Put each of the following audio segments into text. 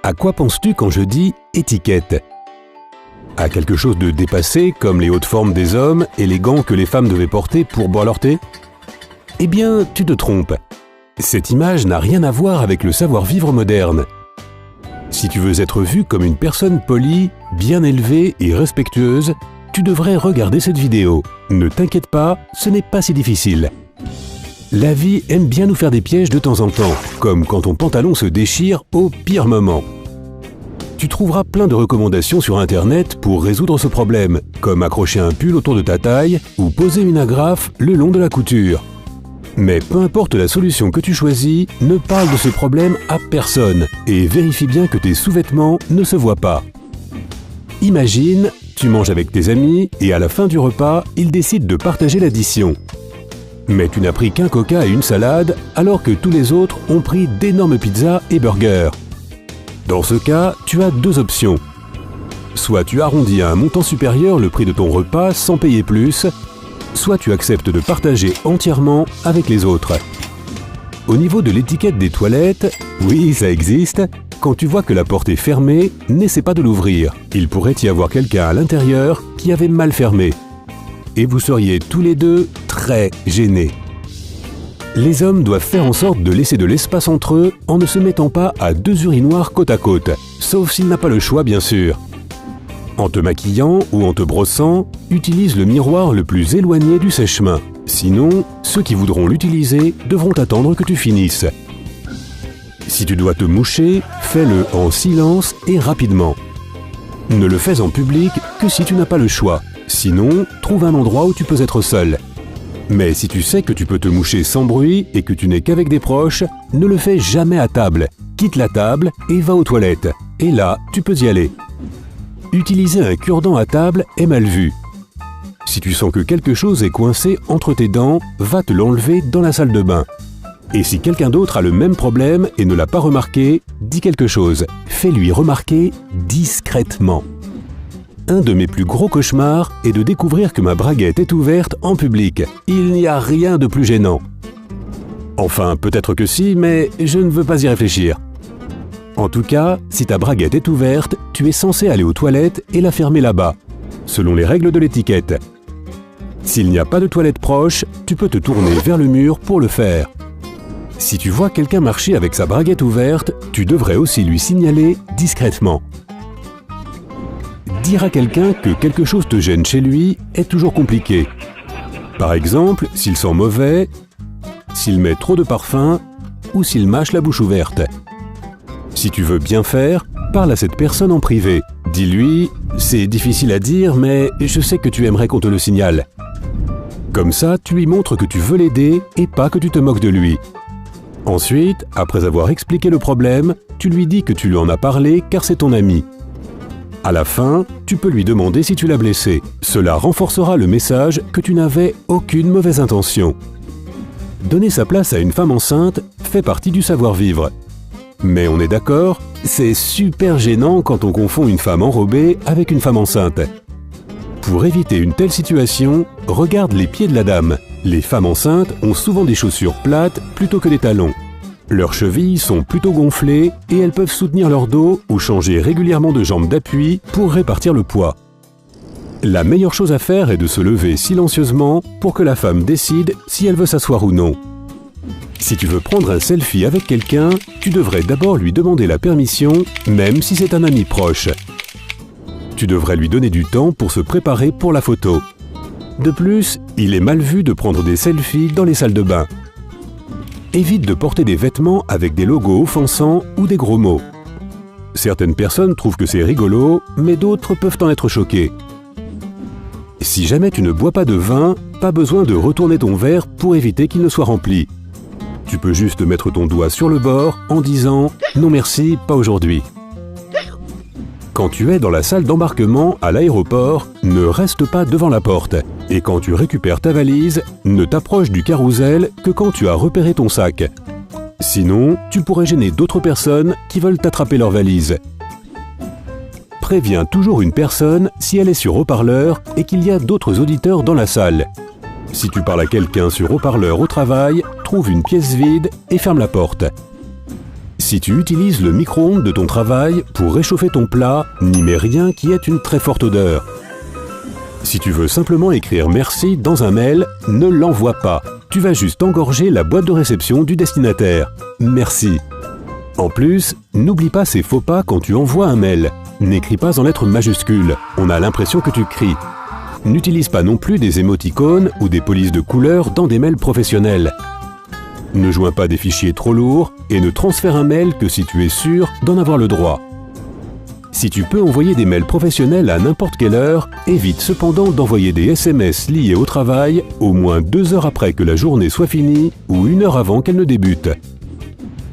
À quoi penses-tu quand je dis étiquette? À quelque chose de dépassé, comme les hautes formes des hommes et les gants que les femmes devaient porter pour boire leur thé? Eh bien, tu te trompes. Cette image n'a rien à voir avec le savoir-vivre moderne. Si tu veux être vu comme une personne polie, bien élevée et respectueuse, tu devrais regarder cette vidéo. Ne t'inquiète pas, ce n'est pas si difficile. La vie aime bien nous faire des pièges de temps en temps, comme quand ton pantalon se déchire au pire moment. Tu trouveras plein de recommandations sur Internet pour résoudre ce problème, comme accrocher un pull autour de ta taille ou poser une agrafe le long de la couture. Mais peu importe la solution que tu choisis, ne parle de ce problème à personne et vérifie bien que tes sous-vêtements ne se voient pas. Imagine, tu manges avec tes amis et à la fin du repas, ils décident de partager l'addition. Mais tu n'as pris qu'un coca et une salade, alors que tous les autres ont pris d'énormes pizzas et burgers. Dans ce cas, tu as deux options. Soit tu arrondis à un montant supérieur le prix de ton repas sans payer plus, soit tu acceptes de partager entièrement avec les autres. Au niveau de l'étiquette des toilettes, oui, ça existe. Quand tu vois que la porte est fermée, n'essaie pas de l'ouvrir. Il pourrait y avoir quelqu'un à l'intérieur qui avait mal fermé. Et vous seriez tous les deux très gênés. Les hommes doivent faire en sorte de laisser de l'espace entre eux en ne se mettant pas à deux urinoirs côte à côte, sauf s'il n'a pas le choix bien sûr. En te maquillant ou en te brossant, utilise le miroir le plus éloigné du sèche-main. Sinon, ceux qui voudront l'utiliser devront attendre que tu finisses. Si tu dois te moucher, fais-le en silence et rapidement. Ne le fais en public que si tu n'as pas le choix. Sinon, trouve un endroit où tu peux être seul. Mais si tu sais que tu peux te moucher sans bruit et que tu n'es qu'avec des proches, ne le fais jamais à table. Quitte la table et va aux toilettes. Et là, tu peux y aller. Utiliser un cure-dent à table est mal vu. Si tu sens que quelque chose est coincé entre tes dents, va te l'enlever dans la salle de bain. Et si quelqu'un d'autre a le même problème et ne l'a pas remarqué, dis quelque chose. Fais-lui remarquer discrètement. Un de mes plus gros cauchemars est de découvrir que ma braguette est ouverte en public. Il n'y a rien de plus gênant. Enfin, peut-être que si, mais je ne veux pas y réfléchir. En tout cas, si ta braguette est ouverte, tu es censé aller aux toilettes et la fermer là-bas, selon les règles de l'étiquette. S'il n'y a pas de toilette proche, tu peux te tourner vers le mur pour le faire. Si tu vois quelqu'un marcher avec sa braguette ouverte, tu devrais aussi lui signaler discrètement. Dire à quelqu'un que quelque chose te gêne chez lui est toujours compliqué. Par exemple, s'il sent mauvais, s'il met trop de parfum ou s'il mâche la bouche ouverte. Si tu veux bien faire, parle à cette personne en privé. Dis-lui « C'est difficile à dire, mais je sais que tu aimerais qu'on te le signale. » Comme ça, tu lui montres que tu veux l'aider et pas que tu te moques de lui. Ensuite, après avoir expliqué le problème, tu lui dis que tu lui en as parlé car c'est ton ami. À la fin, tu peux lui demander si tu l'as blessé. Cela renforcera le message que tu n'avais aucune mauvaise intention. Donner sa place à une femme enceinte fait partie du savoir-vivre. Mais on est d'accord, c'est super gênant quand on confond une femme enrobée avec une femme enceinte. Pour éviter une telle situation, regarde les pieds de la dame. Les femmes enceintes ont souvent des chaussures plates plutôt que des talons. Leurs chevilles sont plutôt gonflées et elles peuvent soutenir leur dos ou changer régulièrement de jambe d'appui pour répartir le poids. La meilleure chose à faire est de se lever silencieusement pour que la femme décide si elle veut s'asseoir ou non. Si tu veux prendre un selfie avec quelqu'un, tu devrais d'abord lui demander la permission, même si c'est un ami proche. Tu devrais lui donner du temps pour se préparer pour la photo. De plus, il est mal vu de prendre des selfies dans les salles de bain. Évite de porter des vêtements avec des logos offensants ou des gros mots. Certaines personnes trouvent que c'est rigolo, mais d'autres peuvent en être choquées. Si jamais tu ne bois pas de vin, pas besoin de retourner ton verre pour éviter qu'il ne soit rempli. Tu peux juste mettre ton doigt sur le bord en disant « Non merci, pas aujourd'hui ». Quand tu es dans la salle d'embarquement à l'aéroport, ne reste pas devant la porte. Et quand tu récupères ta valise, ne t'approche du carrousel que quand tu as repéré ton sac. Sinon, tu pourrais gêner d'autres personnes qui veulent t'attraper leur valise. Préviens toujours une personne si elle est sur haut-parleur et qu'il y a d'autres auditeurs dans la salle. Si tu parles à quelqu'un sur haut-parleur au travail, trouve une pièce vide et ferme la porte. Si tu utilises le micro-ondes de ton travail pour réchauffer ton plat, n'y mets rien qui ait une très forte odeur. Si tu veux simplement écrire merci dans un mail, ne l'envoie pas. Tu vas juste engorger la boîte de réception du destinataire. Merci. En plus, n'oublie pas ces faux pas quand tu envoies un mail. N'écris pas en lettres majuscules, on a l'impression que tu cries. N'utilise pas non plus des émoticônes ou des polices de couleurs dans des mails professionnels. Ne joins pas des fichiers trop lourds et ne transfère un mail que si tu es sûr d'en avoir le droit. Si tu peux envoyer des mails professionnels à n'importe quelle heure, évite cependant d'envoyer des SMS liés au travail au moins 2 heures après que la journée soit finie ou 1 heure avant qu'elle ne débute.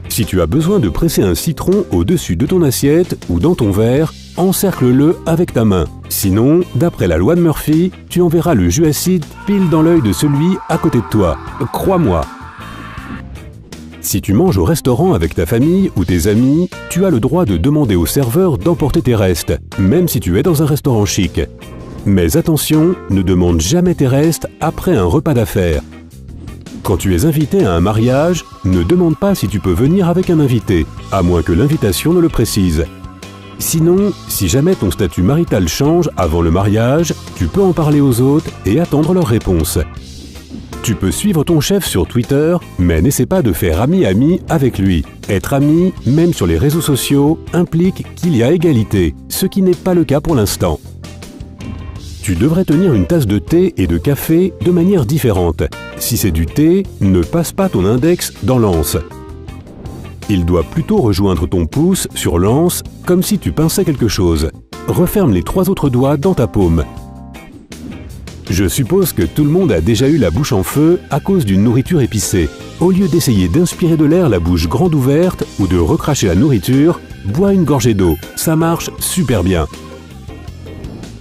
Si tu as besoin de presser un citron au-dessus de ton assiette ou dans ton verre, encercle-le avec ta main. Sinon, d'après la loi de Murphy, tu enverras le jus acide pile dans l'œil de celui à côté de toi. Crois-moi. Si tu manges au restaurant avec ta famille ou tes amis, tu as le droit de demander au serveur d'emporter tes restes, même si tu es dans un restaurant chic. Mais attention, ne demande jamais tes restes après un repas d'affaires. Quand tu es invité à un mariage, ne demande pas si tu peux venir avec un invité, à moins que l'invitation ne le précise. Sinon, si jamais ton statut marital change avant le mariage, tu peux en parler aux hôtes et attendre leur réponse. Tu peux suivre ton chef sur Twitter, mais n'essaie pas de faire ami-ami avec lui. Être ami, même sur les réseaux sociaux, implique qu'il y a égalité, ce qui n'est pas le cas pour l'instant. Tu devrais tenir une tasse de thé et de café de manière différente. Si c'est du thé, ne passe pas ton index dans l'anse. Il doit plutôt rejoindre ton pouce sur l'anse, comme si tu pinçais quelque chose. Referme les 3 autres doigts dans ta paume. Je suppose que tout le monde a déjà eu la bouche en feu à cause d'une nourriture épicée. Au lieu d'essayer d'inspirer de l'air la bouche grande ouverte ou de recracher la nourriture, bois une gorgée d'eau. Ça marche super bien.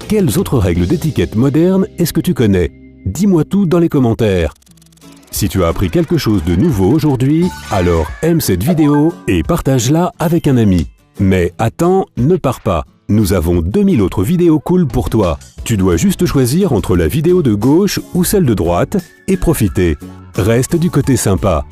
Quelles autres règles d'étiquette moderne est-ce que tu connais? Dis-moi tout dans les commentaires. Si tu as appris quelque chose de nouveau aujourd'hui, alors aime cette vidéo et partage-la avec un ami. Mais attends, ne pars pas. Nous avons 2000 autres vidéos cool pour toi. Tu dois juste choisir entre la vidéo de gauche ou celle de droite et profiter. Reste du côté sympa.